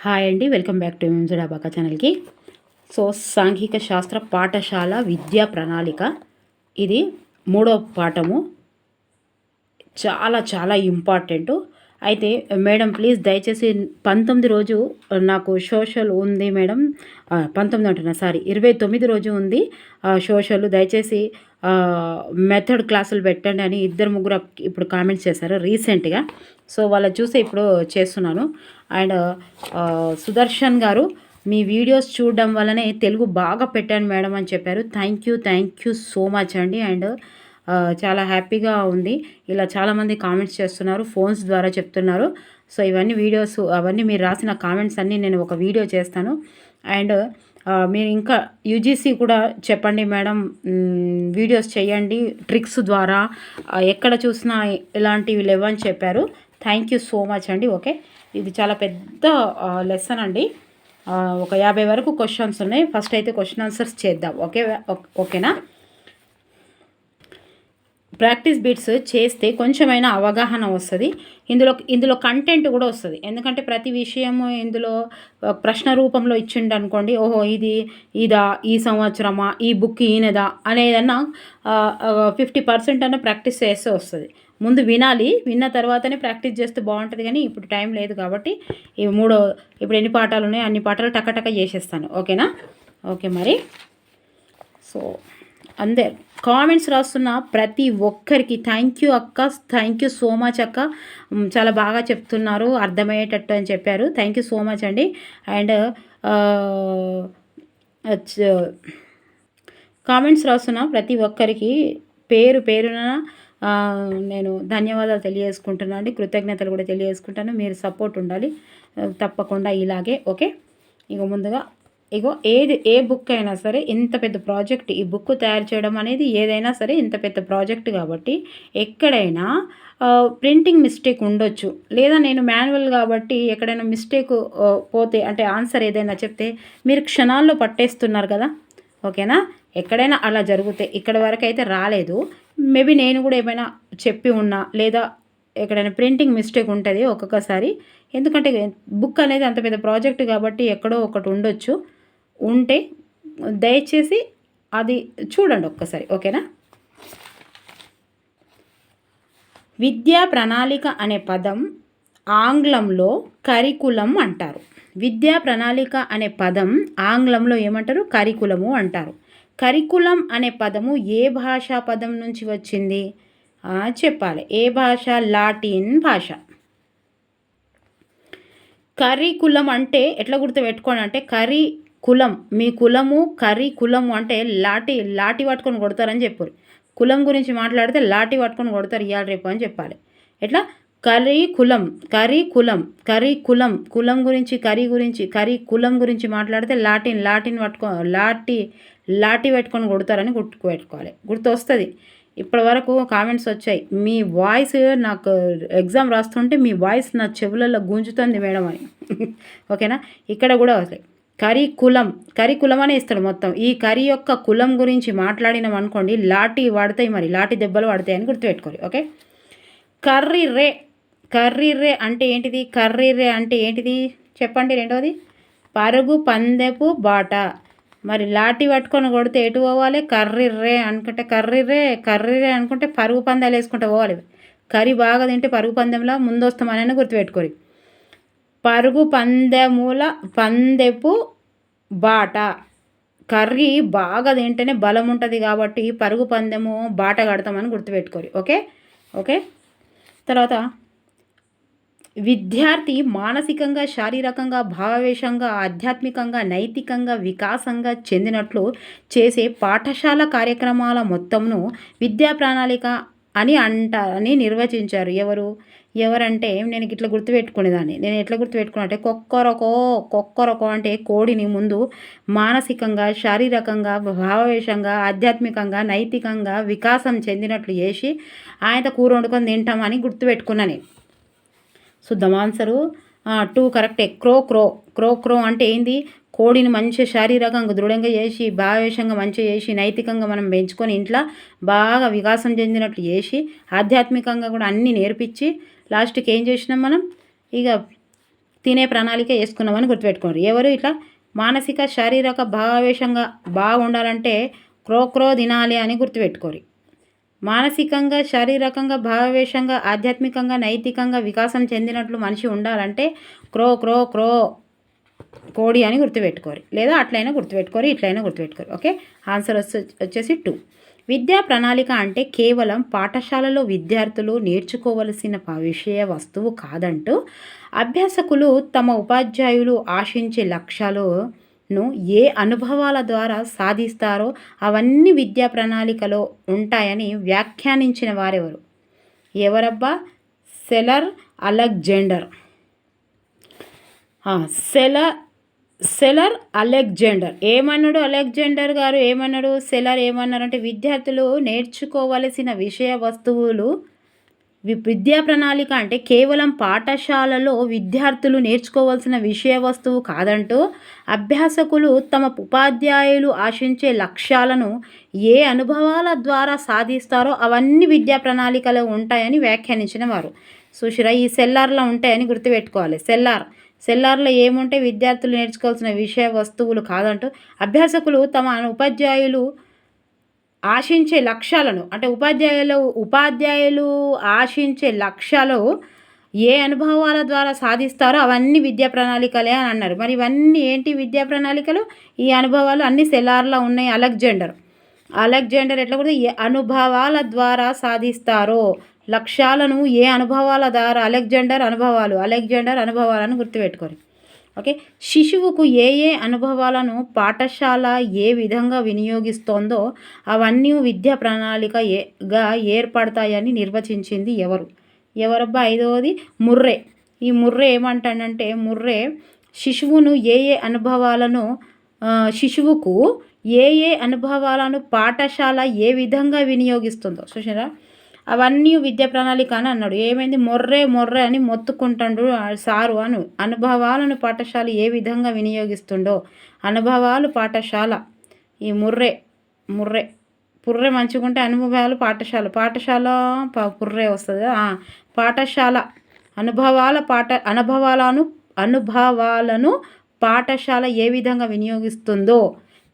Hi అండి, welcome back to డాబాకా ఛానల్కి. So సాంఘిక శాస్త్ర పాఠశాల విద్యా ప్రణాళిక ఇది 3వ పాఠము. చాలా చాలా ఇంపార్టెంటు. అయితే మేడం ప్లీజ్ దయచేసి 19 రోజు నాకు సోషల్ ఉంది మేడం, 19 అంటున్నా, సారీ 29 రోజు ఉంది సోషల్. దయచేసి మెథడ్ క్లాసులు పెట్టండి అని 2-3 ఇప్పుడు కామెంట్స్ చేశారు రీసెంట్గా. సో వాళ్ళ చూసి ఇప్పుడు చేస్తున్నాను. అండ్ సుదర్శన్ గారు మీ వీడియోస్ చూడడం వల్లనే తెలుగు బాగా పెట్టాను మేడం అని చెప్పారు. థ్యాంక్ యూ సో మచ్ అండి. అండ్ చాలా హ్యాపీగా ఉంది. ఇలా చాలామంది కామెంట్స్ చేస్తున్నారు, ఫోన్స్ ద్వారా చెప్తున్నారు. సో ఇవన్నీ వీడియోస్, అవన్నీ మీరు రాసిన కామెంట్స్ అన్నీ నేను ఒక వీడియో చేస్తాను. అండ్ మీరు ఇంకా యూజీసీ కూడా చెప్పండి మేడం, వీడియోస్ చేయండి ట్రిక్స్ ద్వారా, ఎక్కడ చూసినా ఇలాంటివి లేవని చెప్పారు. థ్యాంక్ యూ సో మచ్ అండి. ఓకే, ఇది చాలా పెద్ద లెసన్ అండి. ఒక 50 వరకు క్వశ్చన్స్ ఉన్నాయి. ఫస్ట్ అయితే క్వశ్చన్ ఆన్సర్స్ చేద్దాం. ఓకేనా. ప్రాక్టీస్ బిట్స్ చేస్తే కొంచెమైనా అవగాహన వస్తుంది. ఇందులో కంటెంట్ కూడా వస్తుంది. ఎందుకంటే ప్రతి విషయము ఇందులో ప్రశ్న రూపంలో ఇచ్చిండు అనుకోండి, ఓహో ఇదా, ఈ సంవత్సరమా, ఈ బుక్ ఈయనదా అనేదన్నా 50% అన్న ప్రాక్టీస్ చేస్తే వస్తుంది. ముందు వినాలి, విన్న తర్వాతనే ప్రాక్టీస్ చేస్తే బాగుంటుంది. కానీ ఇప్పుడు టైం లేదు కాబట్టి ఇప్పుడు ఎన్ని పాఠాలు ఉన్నాయో అన్ని పాఠాలు టకటక చేసేస్తాను. ఓకేనా. ఓకే మరి. సో అందరు కామెంట్స్ రాస్తున్న ప్రతి ఒక్కరికి థ్యాంక్ యూ అక్క, థ్యాంక్ యూ సో మచ్ అక్క, చాలా బాగా చెప్తున్నారు, అర్థమయ్యేటట్టు అని చెప్పారు. థ్యాంక్ యూ సో మచ్ అండి. అండ్ కామెంట్స్ రాస్తున్న ప్రతి ఒక్కరికి పేరున నేను ధన్యవాదాలు తెలియజేసుకుంటున్నాను అండి, కృతజ్ఞతలు కూడా తెలియజేసుకుంటాను. మీరు సపోర్ట్ ఉండాలి తప్పకుండా ఇలాగే. ఓకే, ముందుగా ఏ బుక్ అయినా సరే ఇంత పెద్ద ప్రాజెక్ట్, ఈ బుక్ తయారు చేయడం అనేది ఏదైనా సరే ఇంత పెద్ద ప్రాజెక్ట్ కాబట్టి ఎక్కడైనా ప్రింటింగ్ మిస్టేక్ ఉండొచ్చు, లేదా నేను మాన్యువల్ కాబట్టి ఎక్కడైనా మిస్టేక్ పోతే, అంటే ఆన్సర్ ఏదైనా చెప్తే మీరు క్షణాల్లో పట్టేస్తున్నారు కదా. ఓకేనా. ఎక్కడైనా అలా జరిగితే, ఇక్కడ వరకు అయితే రాలేదు, మేబీ నేను కూడా ఏమైనా చెప్పి ఉన్నా, లేదా ఎక్కడైనా ప్రింటింగ్ మిస్టేక్ ఉంటుంది ఒక్కొక్కసారి. ఎందుకంటే బుక్ అనేది అంత పెద్ద ప్రాజెక్ట్ కాబట్టి ఎక్కడో ఒకటి ఉండొచ్చు. ఉంటే దయచేసి అది చూడండి ఒక్కసారి. ఓకేనా. విద్యా ప్రణాళిక అనే పదం ఆంగ్లంలో కరికులం అంటారు. విద్యా ప్రణాళిక అనే పదం ఆంగ్లంలో ఏమంటారు? కరికులము అంటారు. కరికులం అనే పదము ఏ భాషా పదం నుంచి వచ్చింది చెప్పాలి. ఏ భాష? లాటిన్ భాష. కరికులం అంటే ఎట్లా గుర్తుపెట్టుకోండి అంటే, కులం, మీ కులము కులము అంటే లాటి పట్టుకొని కొడతారని చెప్పారు. కులం గురించి మాట్లాడితే లాటి పట్టుకొని కొడతారు ఇవాళ రేపు అని చెప్పాలి. ఎట్లా? కులం కులం గురించి, కులం గురించి మాట్లాడితే లాటి పెట్టుకొని కొడతారని పెట్టుకోవాలి. గుర్తు వస్తుంది. ఇప్పటి వరకు కామెంట్స్ వచ్చాయి, మీ వాయిస్ నాకు ఎగ్జామ్ రాస్తుంటే మీ వాయిస్ నా చెవులలో గుంజుతుంది మేడం అని. ఓకేనా. ఇక్కడ కూడా వస్తాయి కులం అనే ఇస్తాడు మొత్తం. ఈ యొక్క కులం గురించి మాట్లాడినాం అనుకోండి, లాటి వాడతాయి, మరి లాటి దెబ్బలు పడతాయి అని గుర్తుపెట్టుకోవాలి. ఓకే. కర్రీ అంటే ఏంటిది? అంటే ఏంటిది చెప్పండి. రెండవది పరుగు పందెపు బాట. మరి లాటి పట్టుకొని కొడితే ఎటు పోవాలి? కర్రీ అనుకుంటే పరుగు పందాలు వేసుకుంటూ పోవాలి. కర్రీ బాగా తింటే పరుగు పందెంలో ముందు వస్తామని గుర్తుపెట్టుకోరు. పరుగు పందెపు బాట. కర్రీ బాగా తింటేనే బలం ఉంటుంది కాబట్టి పరుగు పందెము బాట కడతామని గుర్తుపెట్టుకోరు. ఓకే. తర్వాత విద్యార్థి మానసికంగా, శారీరకంగా, భావవేశంగా, ఆధ్యాత్మికంగా, నైతికంగా వికాసంగా చెందినట్లు చేసే పాఠశాల కార్యక్రమాల మొత్తంను విద్యా ప్రణాళిక అని నిర్వచించారు. ఎవరంటే నేను ఇట్లా గుర్తుపెట్టుకునేదాన్ని. నేను ఎట్లా గుర్తుపెట్టుకున్నా అంటే, కొక్కరకో అంటే కోడిని ముందు మానసికంగా, శారీరకంగా, భావవేశంగా, ఆధ్యాత్మికంగా, నైతికంగా వికాసం చెందినట్లు చేసి ఆయన కూర వండుకొని తింటామని గుర్తుపెట్టుకున్నా నేను. శుద్ధం ఆన్సరు 2 కరెక్టే. క్రో అంటే ఏంది? కోడిని మంచిగా శారీరకంగా దృఢంగా చేసి, భావవేశంగా మంచిగా చేసి, నైతికంగా మనం పెంచుకొని ఇంట్లో బాగా వికాసం చెందినట్లు చేసి, ఆధ్యాత్మికంగా కూడా అన్నీ నేర్పించి లాస్ట్కి ఏం చేసినాం మనం? ఇక తినే ప్రణాళిక వేసుకున్నామని గుర్తుపెట్టుకోండి. ఎవరు ఇట్లా మానసిక శారీరక భావావేశంగా బాగుండాలంటే క్రో తినాలి అని గుర్తుపెట్టుకోరు. మానసికంగా శారీరకంగా భావావేశంగా ఆధ్యాత్మికంగా నైతికంగా వికాసం చెందినట్లు మనిషి ఉండాలంటే క్రో కోడి అని గుర్తుపెట్టుకోరు. లేదా అట్లయినా గుర్తుపెట్టుకోరు, ఇట్లయినా గుర్తుపెట్టుకోరు. ఓకే, ఆన్సర్ వచ్చేసి 2. విద్యా ప్రణాళిక అంటే కేవలం పాఠశాలలో విద్యార్థులు నేర్చుకోవలసిన విషయ వస్తువు కాదంటూ అభ్యాసకులు తమ ఉపాధ్యాయులు ఆశించే లక్ష్యాలను ఏ అనుభవాల ద్వారా సాధిస్తారో అవన్నీ విద్యా ప్రణాళికలో ఉంటాయని వ్యాఖ్యానించిన వారెవరు? ఎవరబ్బా? సెలర్ అలెగ్జాండర్. సెలర్ అలెగ్జాండర్ ఏమన్నాడు? అలెగ్జాండర్ గారు ఏమన్నాడు? సెలర్ ఏమన్నారంటే విద్యార్థులు నేర్చుకోవలసిన విషయ వస్తువులు విద్యా ప్రణాళిక అంటే కేవలం పాఠశాలలో విద్యార్థులు నేర్చుకోవాల్సిన విషయ వస్తువు కాదంటూ అభ్యాసకులు తమ ఉపాధ్యాయులు ఆశించే లక్ష్యాలను ఏ అనుభవాల ద్వారా సాధిస్తారో అవన్నీ విద్యా ప్రణాళికలో ఉంటాయని వ్యాఖ్యానించిన వారు. చూసిరా, ఈ సెల్లార్లో ఉంటాయని గుర్తుపెట్టుకోవాలి. సెల్లార్లో ఏముంటే విద్యార్థులు నేర్చుకోవాల్సిన విషయ వస్తువులు కాదంటూ అభ్యాసకులు తమ ఉపాధ్యాయులు ఆశించే లక్ష్యాలను అంటే ఉపాధ్యాయులు ఆశించే లక్ష్యాలు ఏ అనుభవాల ద్వారా సాధిస్తారో అవన్నీ విద్యా ప్రణాళికలే అని అన్నారు. మరి ఇవన్నీ ఏంటి విద్యా ప్రణాళికలు? ఈ అనుభవాలు అన్నీ సెల్లార్లో ఉన్నాయి. అలెగ్జాండర్ ఎట్లా కూడా ఏ అనుభవాల ద్వారా సాధిస్తారో లక్ష్యాలను ఏ అనుభవాల ద్వారా అలెగ్జాండర్ అనుభవాలను గుర్తుపెట్టుకోరు. ఓకే, శిశువుకు ఏ అనుభవాలను పాఠశాల ఏ విధంగా వినియోగిస్తోందో అవన్నీ విద్యా ప్రణాళికగా ఏర్పడతాయని నిర్వచించింది ఎవరబ్బా? 5వది ముర్రే. ఈ ముర్రే ఏమంటాడంటే శిశువుకు ఏ అనుభవాలను పాఠశాల ఏ విధంగా వినియోగిస్తుందో చూసారా, అవన్నీ విద్యా ప్రణాళిక అని అన్నాడు. ఏమైంది? మొర్రే అని మొత్తుకుంటాడు సారు అనుభవాలను పాఠశాల ఏ విధంగా వినియోగిస్తుండో అనుభవాలు పాఠశాల. ఈ పుర్రె మంచిగుంటే అనుభవాలు పాఠశాల పుర్రె వస్తుంది. పాఠశాల అనుభవాలను పాఠశాల ఏ విధంగా వినియోగిస్తుందో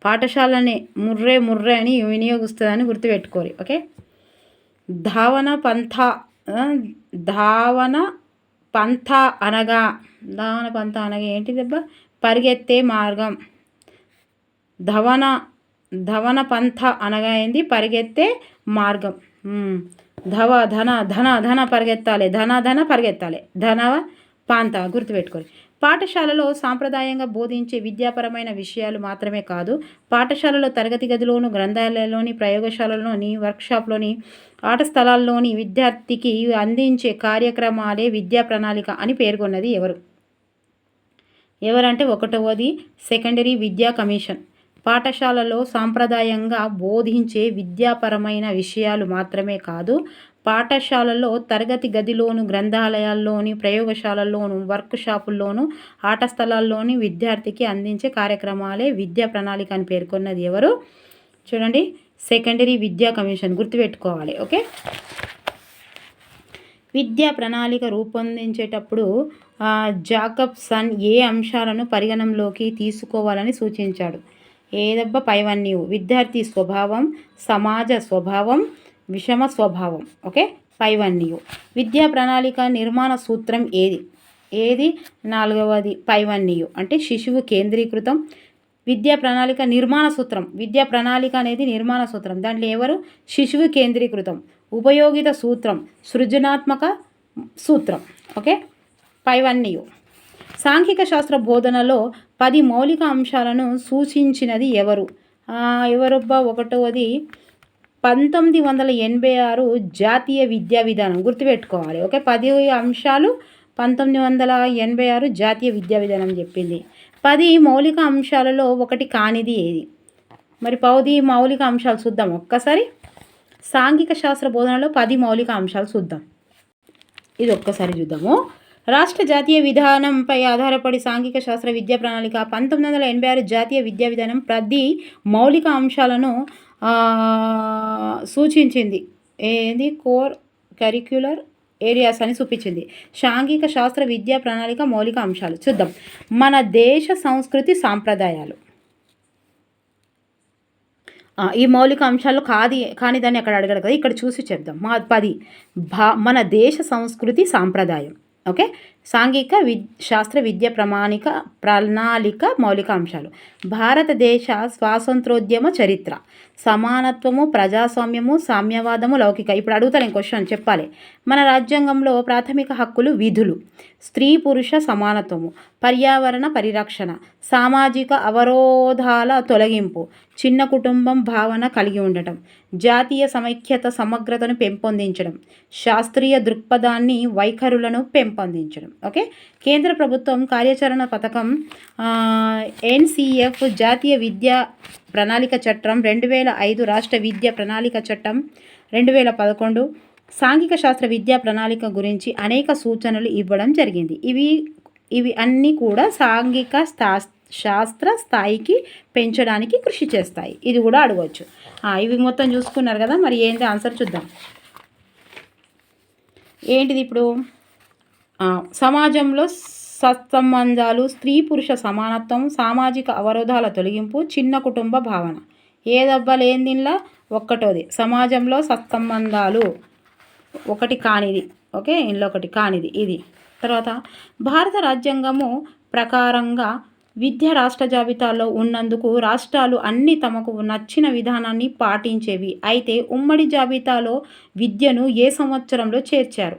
పాఠశాలని ముర్రే అని వినియోగిస్తుందని గుర్తుపెట్టుకోరు. ఓకే, ధావన పంథ అనగా ఏంటిదబ్బా? పరిగెత్తే మార్గం. ధవన పంథ అనగా ఏంది? పరిగెత్తే మార్గం. ధన పరిగెత్తాలి, ధన పరిగెత్తాలి, ధనవ పాంత గుర్తుపెట్టుకోవాలి. పాఠశాలలో సాంప్రదాయంగా బోధించే విద్యాపరమైన విషయాలు మాత్రమే కాదు, పాఠశాలలో తరగతి గదిలోను, గ్రంథాలయంలోని, ప్రయోగశాలలోని, వర్క్షాప్లోని, ఆట స్థలాల్లోని విద్యార్థికి అందించే కార్యక్రమాలే విద్యా ప్రణాళిక అని పేర్కొన్నది ఎవరంటే 1వది సెకండరీ విద్యా కమిషన్. పాఠశాలలో సాంప్రదాయంగా బోధించే విద్యాపరమైన విషయాలు మాత్రమే కాదు, పాఠశాలలో తరగతి గదిలోను, గ్రంథాలయాల్లోని, ప్రయోగశాలల్లోను, వర్క్షాపుల్లోను, ఆట స్థలాల్లోని విద్యార్థికి అందించే కార్యక్రమాలే విద్యా ప్రణాళిక అని పేర్కొన్నది ఎవరు? చూడండి, సెకండరీ విద్యా కమిషన్ గుర్తుపెట్టుకోవాలి. ఓకే, విద్యా ప్రణాళిక రూపొందించేటప్పుడు జాకబ్సన్ ఏ అంశాలను పరిగణనలోకి తీసుకోవాలని సూచించాడు? ఏదబ్బా? పైవన్నీ విద్యార్థి స్వభావం, సమాజ స్వభావం, విషమ స్వభావం. ఓకే, పైవన్నీ. విద్యా ప్రణాళిక నిర్మాణ సూత్రం ఏది? 4వది పైవన్నీ అంటే శిశువు కేంద్రీకృతం. విద్యా ప్రణాళిక నిర్మాణ సూత్రం. విద్యా ప్రణాళిక అనేది నిర్మాణ సూత్రం. దాంట్లో ఎవరు? శిశువు కేంద్రీకృతం. ఉపయోగిత సూత్రం, సృజనాత్మక సూత్రం. ఓకే, పైవన్నీ. సాంఘిక శాస్త్ర బోధనలో 10 మౌలిక అంశాలను సూచించినది ఎవరబ్బా? 1వది 1986 జాతీయ విద్యా విధానం గుర్తుపెట్టుకోవాలి. ఓకే, 10 అంశాలు 1986 జాతీయ విద్యా విధానం చెప్పింది. 10 మౌలిక అంశాలలో ఒకటి కానిది ఏది? మరి 10 మౌలిక అంశాలు చూద్దాం ఒక్కసారి. సాంఘిక శాస్త్ర బోధనలో 10 మౌలిక అంశాలు చూద్దాం. ఇది ఒక్కసారి చూద్దాము. రాష్ట్ర జాతీయ విధానంపై ఆధారపడి సాంఘిక శాస్త్ర విద్యా ప్రణాళిక 1986 జాతీయ విద్యా విధానం 10 మౌలిక అంశాలను సూచించింది. ఏది? కోర్ కరిక్యులర్ ఏరియాస్ అని చూపించింది. సాంఘిక శాస్త్ర విద్యా ప్రణాళిక మౌలిక అంశాలు చూద్దాం. మన దేశ సంస్కృతి సాంప్రదాయాలు. ఈ మౌలిక అంశాలు కాని దాన్ని అక్కడ అడగడు కదా, ఇక్కడ చూసి చెప్దాం. 10 మన దేశ సంస్కృతి సాంప్రదాయం. ఓకే, సాంఘిక శాస్త్ర విద్య ప్రణాళిక మౌలిక అంశాలు. భారతదేశ స్వాతంత్రోద్యమ చరిత్ర, సమానత్వము, ప్రజాస్వామ్యము, సామ్యవాదము, లౌకిక. ఇప్పుడు అడుగుతా నేను క్వశ్చన్ చెప్పాలి. మన రాజ్యాంగంలో ప్రాథమిక హక్కులు, విధులు, స్త్రీ పురుష సమానత్వము, పర్యావరణ పరిరక్షణ, సామాజిక అవరోధాల తొలగింపు, చిన్న కుటుంబం భావన కలిగి ఉండటం, జాతీయ సమైక్యత సమగ్రతను పెంపొందించడం, శాస్త్రీయ దృక్పథాన్ని వైఖరులను పెంపొందించడం. ఓకే, కేంద్ర ప్రభుత్వం కార్యాచరణ పథకం NCF జాతీయ విద్యా ప్రణాళిక చట్టం 2005, రాష్ట్ర విద్యా ప్రణాళిక చట్టం 2011 సాంఘిక శాస్త్ర విద్యా ప్రణాళిక గురించి అనేక సూచనలు ఇవ్వడం జరిగింది. ఇవి అన్నీ కూడా సాంఘిక శాస్త్ర స్థాయికి పెంచడానికి కృషి చేస్తాయి. ఇది కూడా అడగవచ్చు. ఇవి మొత్తం చూసుకున్నారు కదా, మరి ఏంటి ఆన్సర్ చూద్దాం. ఏంటిది ఇప్పుడు? సమాజంలో సత్సంబంధాలు, స్త్రీ పురుష సమానత్వం, సామాజిక అవరోధాల తొలగింపు, చిన్న కుటుంబ భావన. ఏదబ్బా లేని దీనిలో ఒక్కటోది సమాజంలో సత్సంబంధాలు, ఒకటి కానిది. ఓకే, ఇందులో ఒకటి కానిది ఇది. తర్వాత భారత రాజ్యాంగము ప్రకారంగా విద్య రాష్ట్ర జాబితాలో ఉన్నందుకు రాష్ట్రాలు అన్నీ తమకు నచ్చిన విధానాన్ని పాటించేవి. అయితే ఉమ్మడి జాబితాలో విద్యను ఏ సంవత్సరంలో చేర్చారు?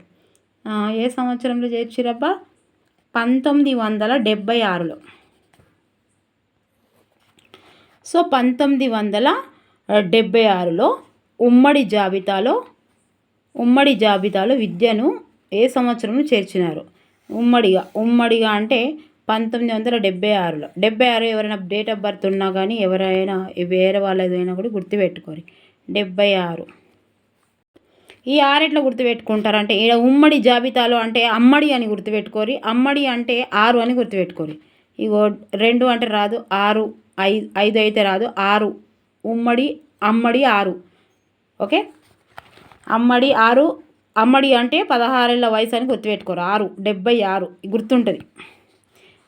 ఏ సంవత్సరంలో చేర్చిరబ్బా? 1976లో. సో 1976లో ఉమ్మడి జాబితాలో విద్యను ఏ సంవత్సరంలో చేర్చినారు? ఉమ్మడిగా అంటే 1976లో. 76 ఎవరైనా డేట్ ఆఫ్ బర్త్ ఉన్నా కానీ ఎవరైనా వేరే వాళ్ళదైనా కూడా గుర్తుపెట్టుకోరు. 76 ఈ 6 ఎట్లా గుర్తుపెట్టుకుంటారంటే, ఈడ ఉమ్మడి జాబితాలో అంటే అమ్మడి అని గుర్తుపెట్టుకోరి, అమ్మడి అంటే 6 అని గుర్తుపెట్టుకోరి. ఇగో 2 అంటే రాదు, 6 5 అయితే రాదు, 6 ఉమ్మడి అమ్మడి 6. ఓకే, అమ్మడి 6, అమ్మడి అంటే 16 ఏళ్ళ వయసు అని గుర్తుపెట్టుకోరు. 6 76 గుర్తుంటుంది.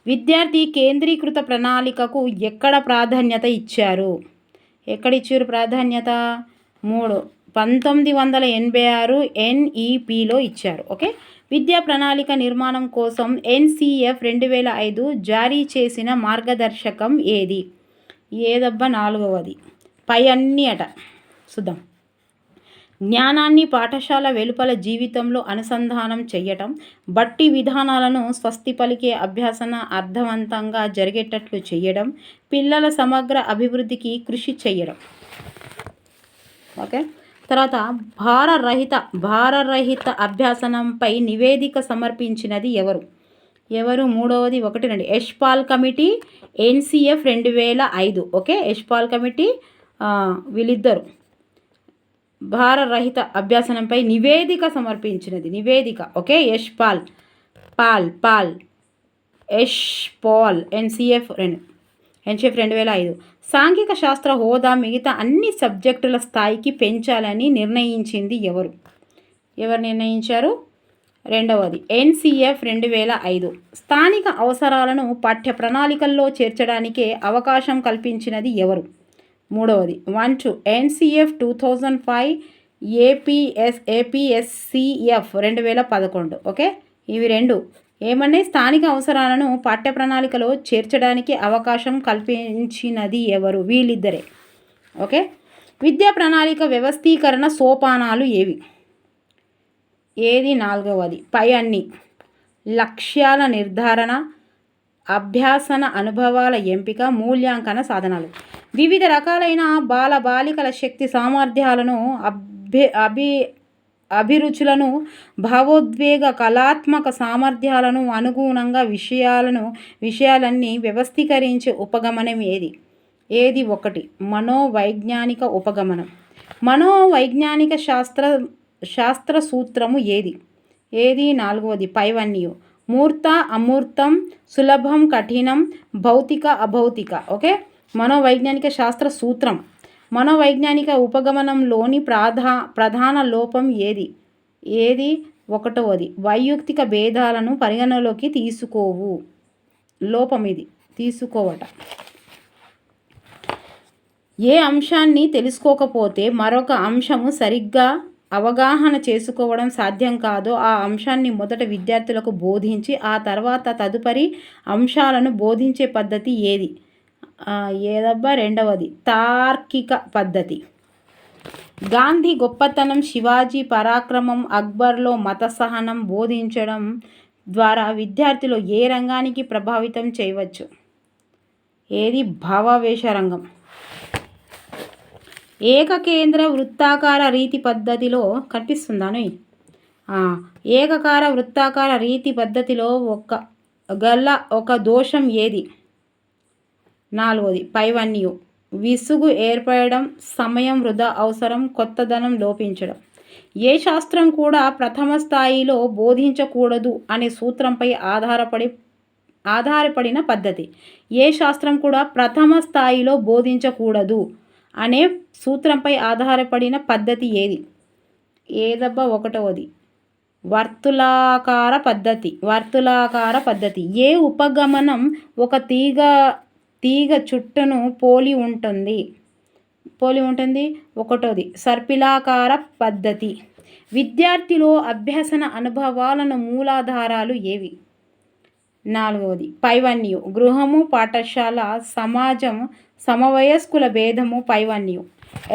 విద్యార్థి కేంద్రీకృత ప్రణాళికకు ఎక్కడ ప్రాధాన్యత ఇచ్చారు? ఎక్కడ ఇచ్చారు ప్రాధాన్యత? 1986 NEPలో ఇచ్చారు. ఓకే, విద్యా ప్రణాళిక నిర్మాణం కోసం NCF 2005 జారీ చేసిన మార్గదర్శకం ఏదబ్బా? 4వది. పై అన్నీ అట చూద్దాం. జ్ఞానాన్ని పాఠశాల వెలుపల జీవితంలో అనుసంధానం చేయటం, బట్టి విధానాలను స్వస్తి పలికే అభ్యాసన అర్థవంతంగా జరిగేటట్లు చేయడం, పిల్లల సమగ్ర అభివృద్ధికి కృషి చేయడం. ఓకే, తర్వాత భారరహిత అభ్యాసనంపై నివేదిక సమర్పించినది ఎవరు? 3వది 1 2 Yashpal committee, NCF 2005. Okay, Yashpal committee వీళ్ళిద్దరు భారరహిత అభ్యాసనంపై నివేదిక సమర్పించినది. Okay, Yashpal NCF 2005. సాంఘిక శాస్త్ర హోదా మిగతా అన్ని సబ్జెక్టుల స్థాయికి పెంచాలని నిర్ణయించింది ఎవరు నిర్ణయించారు? 2వది NCF 2005. స్థానిక అవసరాలను పాఠ్య ప్రణాళికల్లో చేర్చడానికే అవకాశం కల్పించినది ఎవరు? 3వది 1 2 NCF 2005, APSCF 2011. ఓకే, ఇవి 2 ఏమన్నాయి? స్థానిక అవసరాలను పాఠ్య ప్రణాళికలో చేర్చడానికి అవకాశం కల్పించినది ఎవరు? వీళ్ళిద్దరే. ఓకే, విద్యా ప్రణాళిక వ్యవస్థీకరణ సోపానాలు ఏవి? 4వది. పై అన్ని. లక్ష్యాల నిర్ధారణ, అభ్యాసన అనుభవాల ఎంపిక, మూల్యాంకన సాధనాలు. వివిధ రకాలైన బాలబాలికల శక్తి సామర్థ్యాలను, అభిరుచులను, భావోద్వేగ కళాత్మక సామర్థ్యాలను అనుగుణంగా విషయాలన్నీ వ్యవస్థీకరించే ఉపగమనం ఏది? 1 మనోవైజ్ఞానిక ఉపగమనం. మనోవైజ్ఞానిక శాస్త్ర సూత్రము ఏది? 4వది. పైవన్నీ. మూర్త అమూర్తం, సులభం కఠినం, భౌతిక అభౌతిక. ఓకే, మనోవైజ్ఞానిక శాస్త్ర సూత్రం. మనోవైజ్ఞానిక ఉపగమనంలోని ప్రధాన లోపం ఏది? ఒకటవది వైయక్తిక భేదాలను పరిగణలోకి తీసుకోవు. లోపం ఇది, తీసుకోవట. ఏ అంశాన్ని తెలుసుకోకపోతే మరొక అంశము సరిగ్గా అవగాహన చేసుకోవడం సాధ్యం కాదో ఆ అంశాన్ని మొదట విద్యార్థులకు బోధించి ఆ తర్వాత తదుపరి అంశాలను బోధించే పద్ధతి ఏది? రెండవది తార్కిక పద్ధతి. గాంధీ గొప్పతనం, శివాజీ పరాక్రమం, అక్బర్లో మత సహనం బోధించడం ద్వారా విద్యార్థులు ఏ రంగానికి ప్రభావితం చేయవచ్చు? ఏది? భావావేశ రంగం. ఏకకేంద్ర వృత్తాకార రీతి పద్ధతిలో కనిపిస్తుందాను. ఏకకార వృత్తాకార రీతి పద్ధతిలో ఒక దోషం ఏది? 4వది పైవన్యు. విసుగు ఏర్పడడం, సమయం వృధా అవసరం, కొత్తదనం లోపించడం. ఏ శాస్త్రం కూడా ప్రథమ స్థాయిలో బోధించకూడదు అనే సూత్రంపై ఆధారపడిన పద్ధతి. ఏ శాస్త్రం కూడా ప్రథమ స్థాయిలో బోధించకూడదు అనే సూత్రంపై ఆధారపడిన పద్ధతి ఏది? ఒకటవది వర్తులాకార పద్ధతి. ఏ ఉపగమనం ఒక తీగ చుట్టను పోలి ఉంటుంది? ఒకటోది సర్పిలాకార పద్ధతి. విద్యార్థిలో అభ్యసన అనుభవాలను మూలాధారాలు ఏవి? 4వది పైవన్యు. గృహము, పాఠశాల, సమాజం, సమవయస్కుల భేదము, పైవన్యు.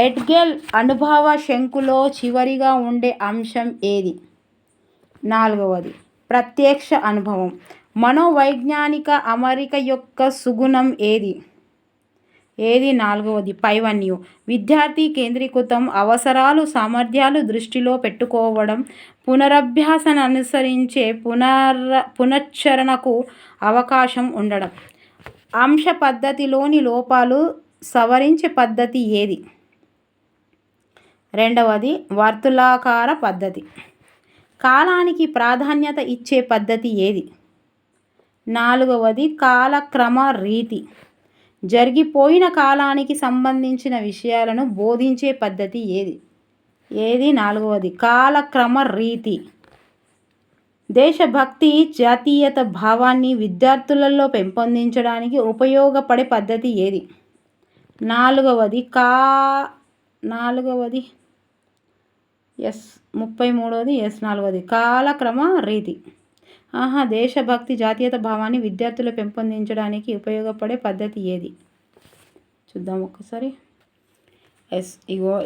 ఎడ్గెల్ అనుభవ శంకులో చివరిగా ఉండే అంశం ఏది? 4వది ప్రత్యక్ష అనుభవం. మనోవైజ్ఞానిక అమరిక యొక్క సుగుణం ఏది? 4వది పైవన్యు. విద్యార్థి కేంద్రీకృతం, అవసరాలు, సామర్థ్యాలు దృష్టిలో పెట్టుకోవడం, పునరభ్యాసన అనుసరించే పునశ్చరణకు అవకాశం ఉండడం. అంశ పద్ధతిలోని లోపాలు సవరించే పద్ధతి ఏది? 2వది వర్తులాకార పద్ధతి. కాలానికి ప్రాధాన్యత ఇచ్చే పద్ధతి ఏది? 4వది కాలక్రమ రీతి. జరిగిపోయిన కాలానికి సంబంధించిన విషయాలను బోధించే పద్ధతి ఏది? 4వది కాలక్రమ రీతి. దేశభక్తి, జాతీయత భావాన్ని విద్యార్థులలో పెంపొందించడానికి ఉపయోగపడే పద్ధతి ఏది? 4వది 4వది కాలక్రమ రీతి. దేశభక్తి, జాతీయత భావాన్ని విద్యార్థులు పెంపొందించడానికి ఉపయోగపడే పద్ధతి ఏది? చూద్దాం ఒక్కసారి.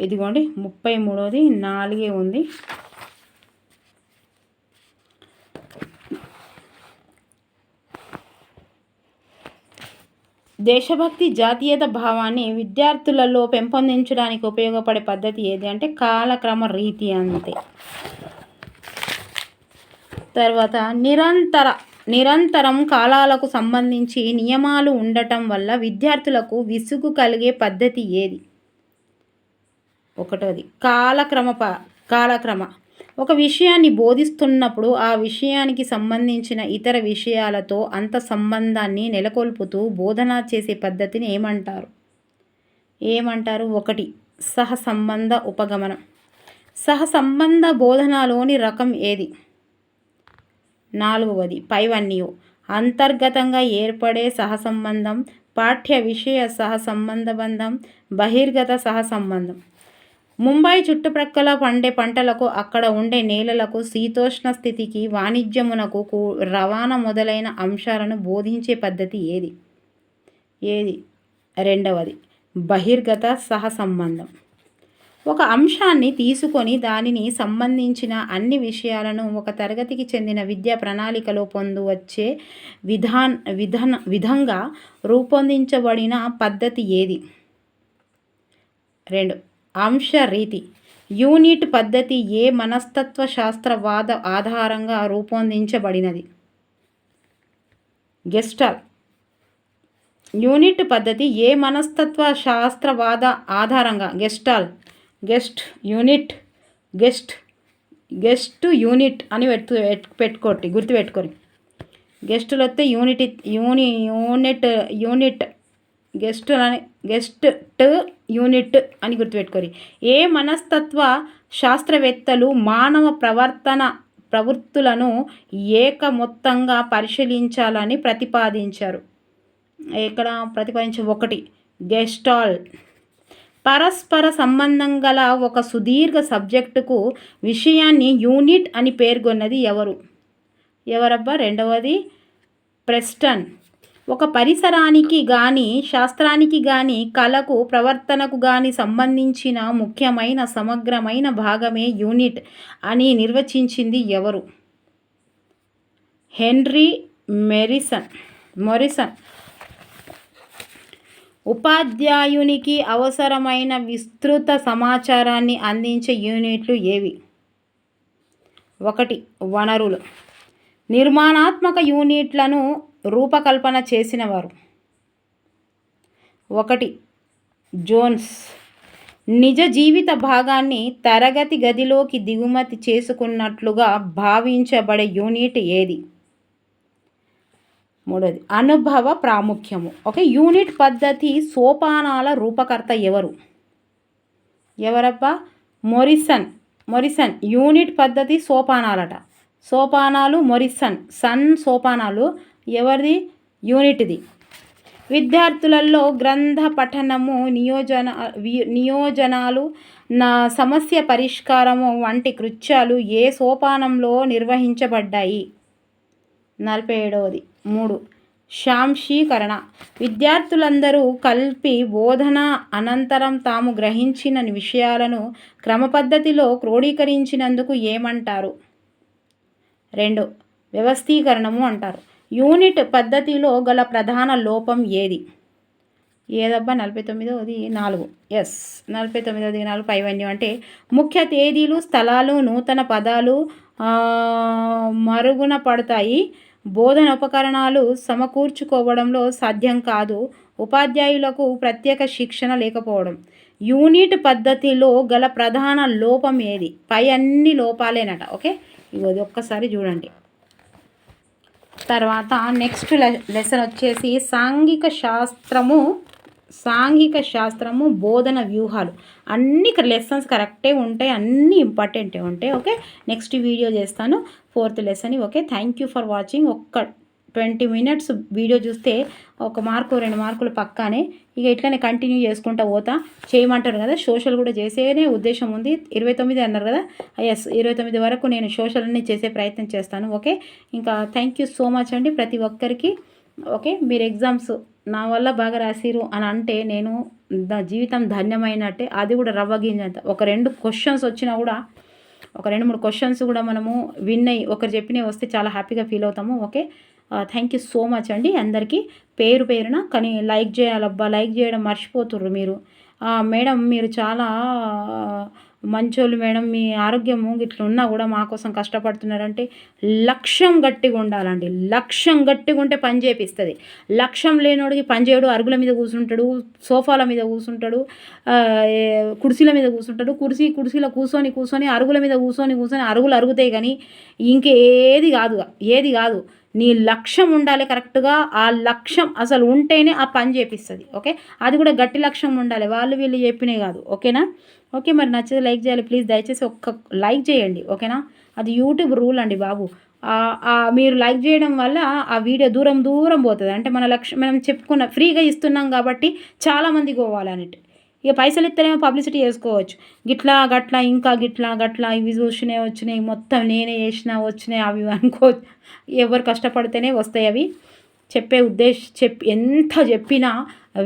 ఇదిగోండి 33వది 4 ఉంది. దేశభక్తి, జాతీయత భావాన్ని విద్యార్థులలో పెంపొందించడానికి ఉపయోగపడే పద్ధతి ఏది అంటే కాలక్రమ రీతి అంతే. తర్వాత నిరంతరం కాలాలకు సంబంధించి నియమాలు ఉండటం వల్ల విద్యార్థులకు విసుగు కలిగే పద్ధతి ఏది? ఒకటోది కాలక్రమ. ఒక విషయాన్ని బోధిస్తున్నప్పుడు ఆ విషయానికి సంబంధించిన ఇతర విషయాలతో అంత సంబంధాన్ని నెలకొల్పుతూ బోధన చేసే పద్ధతిని ఏమంటారు? 1 సహసంబంధ ఉపగమనం. సహసంబంధ బోధనలోని రకం ఏది? 4వది పైవన్యు. అంతర్గతంగా ఏర్పడే సహసంబంధం, పాఠ్య విషయ సహసంబంధం, బహిర్గత సహసంబంధం. ముంబై చుట్టుప్రక్కల పండే పంటలకు, అక్కడ ఉండే నేలలకు, శీతోష్ణ స్థితికి, వాణిజ్యమునకు రవాణా మొదలైన అంశాలను బోధించే పద్ధతి ఏది? 2వది బహిర్గత సహసంబంధం. ఒక అంశాన్ని తీసుకొని దానిని సంబంధించిన అన్ని విషయాలను ఒక తరగతికి చెందిన విద్యా ప్రణాళికలో పొందువచ్చే విధంగా రూపొందించబడిన పద్ధతి ఏది? 2 అంశ రీతి. యూనిట్ పద్ధతి ఏ మనస్తత్వ శాస్త్రవాద ఆధారంగా రూపొందించబడినది? గెస్టాల్ట్. యూనిట్ పద్ధతి ఏ మనస్తత్వ శాస్త్రవాద ఆధారంగా? గెస్ట్ యూనిట్ అని గుర్తుపెట్టుకోండి. గెస్టులు వస్తే యూనిట్ గెస్ట్ యూనిట్ అని గుర్తుపెట్టుకోండి. ఏ మనస్తత్వ శాస్త్రవేత్తలు మానవ ప్రవర్తన ప్రవృత్తులను మొత్తంగా పరిశీలించాలని ప్రతిపాదించారు. ఇక్కడ ప్రతిపాదించే 1 గెస్టాల్ట్ పరస్పర సంబంధం గల ఒక సుదీర్ఘ సబ్జెక్టుకు విషయాన్ని యూనిట్ అని పేర్కొన్నది ఎవరబ్బా? 2వది ప్రెస్టన్. ఒక పరిసరానికి కానీ శాస్త్రానికి కానీ కళకు ప్రవర్తనకు కానీ సంబంధించిన ముఖ్యమైన సమగ్రమైన భాగమే యూనిట్ అని నిర్వచించింది ఎవరు? Henry Morrison. ఉపాధ్యాయునికి అవసరమైన విస్తృత సమాచారాన్ని అందించే యూనిట్లు ఏవి? 1 వనరులు. నిర్మాణాత్మక యూనిట్లను రూపకల్పన చేసినవారు? 1 జోన్స్. నిజ జీవిత భాగాన్ని తరగతి గదిలోకి దిగుమతి చేసుకున్నట్లుగా భావించబడే యూనిట్ ఏది? 3 అనుభవ ప్రాముఖ్యము. యూనిట్ పద్ధతి సోపానాల రూపకర్త ఎవరబ్బా? మొరిసన్. యూనిట్ పద్ధతి సోపానాలట. సోపానాలు మొరిసన్. సోపానాలు ఎవరిది? యూనిట్ది. విద్యార్థులలో గ్రంథ పఠనము, నియోజనాలు, సమస్య పరిష్కారము వంటి కృత్యాలు ఏ సోపానంలో నిర్వహించబడ్డాయి? 47. 3 సాంశీకరణ. విద్యార్థులందరూ కలిపి బోధన అనంతరం తాము గ్రహించిన విషయాలను క్రమపద్ధతిలో క్రోడీకరించినందుకు ఏమంటారు? 2 వ్యవస్థీకరణము అంటారు. యూనిట్ పద్ధతిలో గల ప్రధాన లోపం ఏదబ్బా? 49. 4 ఎస్ 49. 4 పైవన్యం అంటే ముఖ్య తేదీలు, స్థలాలు, నూతన పదాలు మరుగున పడతాయి. బోధన ఉపకరణాలు సమకూర్చుకోవడంలో సాధ్యం కాదు. ఉపాధ్యాయులకు ప్రత్యేక శిక్షణ లేకపోవడం. యూనిట్ పద్ధతిలో గల ప్రధాన లోపం ఏది? పై అన్ని లోపాలేనట. ఇది ఒక్కసారి చూడండి. తర్వాత నెక్స్ట్ లెసన్ వచ్చేసి సాంఘిక శాస్త్రము బోధన వ్యూహాలు. అన్ని లెసన్స్ కరెక్టే ఉంటాయి, అన్నీ ఇంపార్టెంటే ఉంటాయి. నెక్స్ట్ వీడియో చేస్తాను 4th lesson. Thank you for watching. 20 minutes video చూస్తే 1 మార్కు 2 మార్కులు పక్కానే. ఇట్లనే కంటిన్యూ చేసుకుంటా పోతా. చేయమంటారు కదా, సోషల్ కూడా చేసేనే ఉద్దేశం ఉంది. 29 అన్నారు కదా, ఎస్ 29 వరకు నేను సోషల్ అన్నీ చేసే ప్రయత్నం చేస్తాను. ఇంకా థ్యాంక్ యూ సో మచ్ అండి ప్రతి ఒక్కరికి. మీరు ఎగ్జామ్స్ నా వల్ల బాగా రాసిరు అని అంటే నేను జీవితం ధన్యమైనట్టే. అది కూడా రవ్వగింజంత. 2 క్వశ్చన్స్ వచ్చినా కూడా, 2-3 క్వశ్చన్స్ కూడా మనము విన్ అయ్యి ఒకరు చెప్పినవి వస్తే చాలా హ్యాపీగా ఫీల్ అవుతాము. థ్యాంక్ యూ సో మచ్ అండి అందరికీ పేరున. కానీ లైక్ చేయాలబ్బా, లైక్ చేయడం మర్చిపోతుర్రు మీరు. మేడం మీరు చాలా మంచోళ్ళు మేడం, మీ ఆరోగ్యము ఇట్లా ఉన్నా కూడా మా కోసం కష్టపడుతున్నారంటే లక్ష్యం గట్టిగా ఉండాలండి. లక్ష్యం గట్టిగా ఉంటే పని చేపిస్తుంది. లక్ష్యం లేనోడికి పని చేయడు. అరుగుల మీద కూర్చుంటాడు, సోఫాల మీద కూర్చుంటాడు, కుర్చీల మీద కూర్చుంటాడు. కుర్చీలో కూర్చొని అరుగుల మీద కూర్చొని అరుగులు అరుగుతాయి. కానీ ఇంకేది కాదు. నీ లక్ష్యం ఉండాలి కరెక్ట్గా. ఆ లక్ష్యం అసలు ఉంటేనే ఆ పని చేపిస్తుంది. అది కూడా గట్టి లక్ష్యం ఉండాలి, వాళ్ళు వీళ్ళు చెప్పినాయి కాదు. ఓకేనా? మరి నచ్చితే లైక్ చేయాలి ప్లీజ్. దయచేసి ఒక్క లైక్ చేయండి. అది యూట్యూబ్ రూల్ అండి బాబు. మీరు లైక్ చేయడం వల్ల ఆ వీడియో దూరం పోతుంది. అంటే మన లక్ష్యం మనం చెప్పుకున్న ఫ్రీగా ఇస్తున్నాం కాబట్టి చాలామంది పోవాలన్నట్టు. పైసలు ఇస్తేనేమో పబ్లిసిటీ చేసుకోవచ్చు. గట్లా ఇంకా గట్లా ఇవి వచ్చినాయి మొత్తం నేనే వచ్చినాయి అవి అనుకోవచ్చు. ఎవరు కష్టపడితేనే వస్తాయి అవి. ఎంత చెప్పినా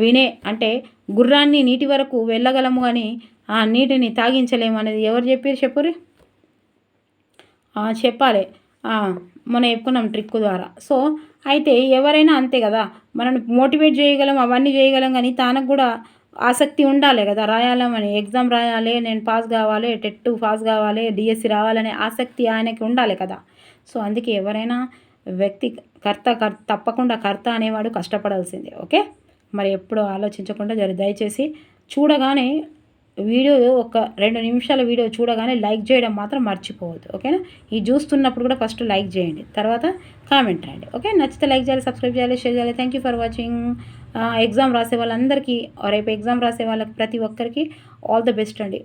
వినే అంటే గుర్రాన్ని నీటి వరకు వెళ్ళగలము కానీ ఆ నీటిని తాగించలేము అనేది ఎవరు చెప్పుర్రి? చెప్పాలి. మనం చెప్పుకున్నాం ట్రిక్ ద్వారా. సో అయితే ఎవరైనా అంతే కదా, మనల్ని మోటివేట్ చేయగలం, అవన్నీ చేయగలం. కానీ తనకు కూడా ఆసక్తి ఉండాలి కదా, రాయాలని, ఎగ్జామ్ రాయాలి, నేను పాస్ కావాలి, టెట్ పాస్ కావాలి, డిఎస్సి రావాలనే ఆసక్తి ఆయనకి ఉండాలి కదా. సో అందుకే ఎవరైనా వ్యక్తి తప్పకుండా కర్త అనేవాడు కష్టపడాల్సిందే. మరి ఎప్పుడు ఆలోచించకుండా దయచేసి చూడగానే వీడియో 2 నిమిషాల వీడియో చూడగానే లైక్ చేయడం మాత్రం మర్చిపోవద్దు. ఓకేనా? ఇది చూస్తున్నప్పుడు కూడా ఫస్ట్ లైక్ చేయండి, తర్వాత కామెంట్ రాయండి. నచ్చితే లైక్ చేయాలి, సబ్స్క్రైబ్ చేయాలి, షేర్ చేయాలి. Thank you for watching. Exam రాసే వాళ్ళందరికీ, రేపు ఎగ్జామ్ రాసే వాళ్ళకి ప్రతి ఒక్కరికి ఆల్ ద బెస్ట్ అండి.